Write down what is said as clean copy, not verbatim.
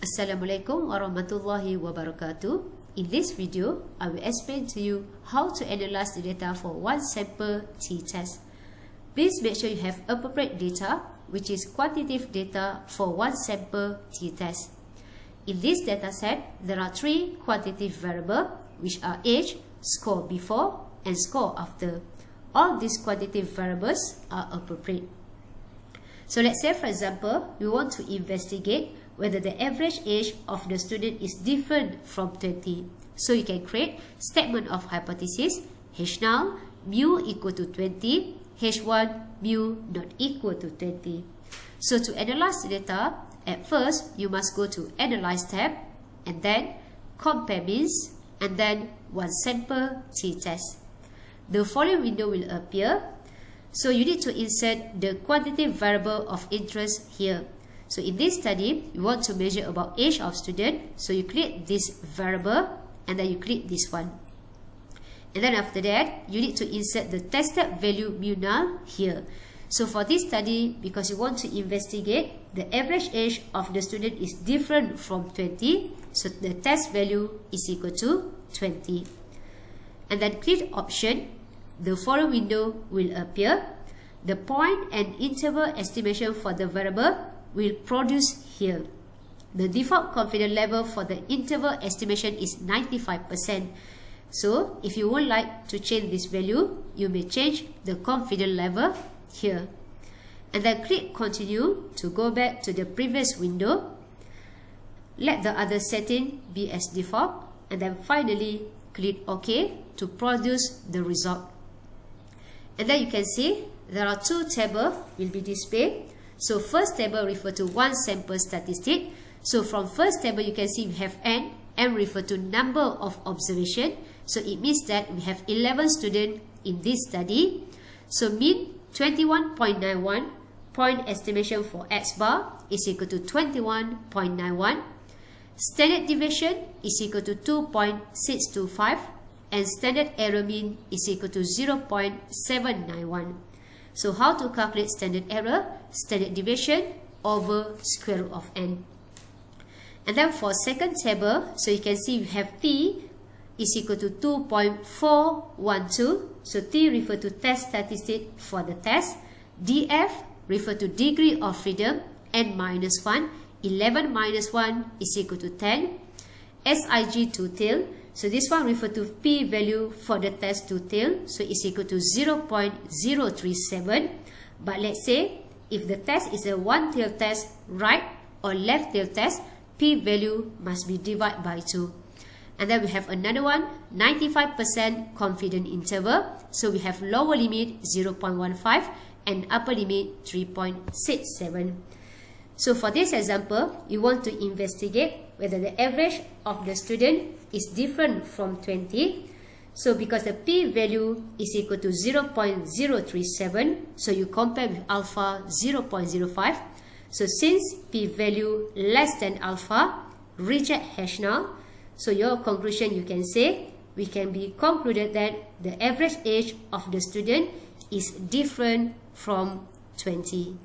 Assalamualaikum warahmatullahi wabarakatuh. In this video, I will explain to you how to analyze the data for one sample t-test. Please make sure you have appropriate data, which is quantitative data for one sample t-test. In this dataset, there are three quantitative variables, which are age, score before, and score after. All these quantitative variables are appropriate. So let's say, for example, we want to investigate whether the average age of the student is different from 20. So you can create statement of hypothesis, H0 mu equal to 20, H1 mu not equal to 20. So to analyze the data, at first you must go to Analyze tab, and then Compare Means, and then one sample t-test. The following window will appear. So you need to insert the quantitative variable of interest here. So in this study, you want to measure about age of student. So you click this variable and then you click this one. And then after that, you need to insert the tested value mu null here. So for this study, because you want to investigate the average age of the student is different from 20, so the test value is equal to 20. And then click option. The following window will appear. The point and interval estimation for the variable will produce here. The default confidence level for the interval estimation is 95%. So if you would like to change this value, you may change the confidence level here. And then click continue to go back to the previous window. Let the other setting be as default, and then finally click OK to produce the result. And then you can see there are two tables will be displayed. So first table refer to one sample statistic. So from first table you can see we have n refer to number of observation. So it means that we have 11 students in this study. So mean 21.91, point estimation for x bar is equal to 21.91. Standard deviation is equal to 2.625, and standard error mean is equal to 0.791. So how to calculate standard error? Standard deviation over square root of n. And then for second table, so you can see we have t is equal to 2.412. So t refer to test statistic for the test. df refer to degree of freedom, n minus 1. 11 minus 1 is equal to 10. SIG 2 tail. So this one refer to p-value for the test 2 tail. So it's equal to 0.037. But let's say if the test is a one tail test, right or left tail test, p-value must be divided by 2. And then we have another one, 95% confidence interval. So we have lower limit 0.15 and upper limit 3.67. So for this example, you want to investigate whether the average of the student is different from 20. So because the p-value is equal to 0.037, so you compare with alpha 0.05. So since p-value less than alpha, reject H0. So your conclusion, you can say, we can be concluded that the average age of the student is different from 20.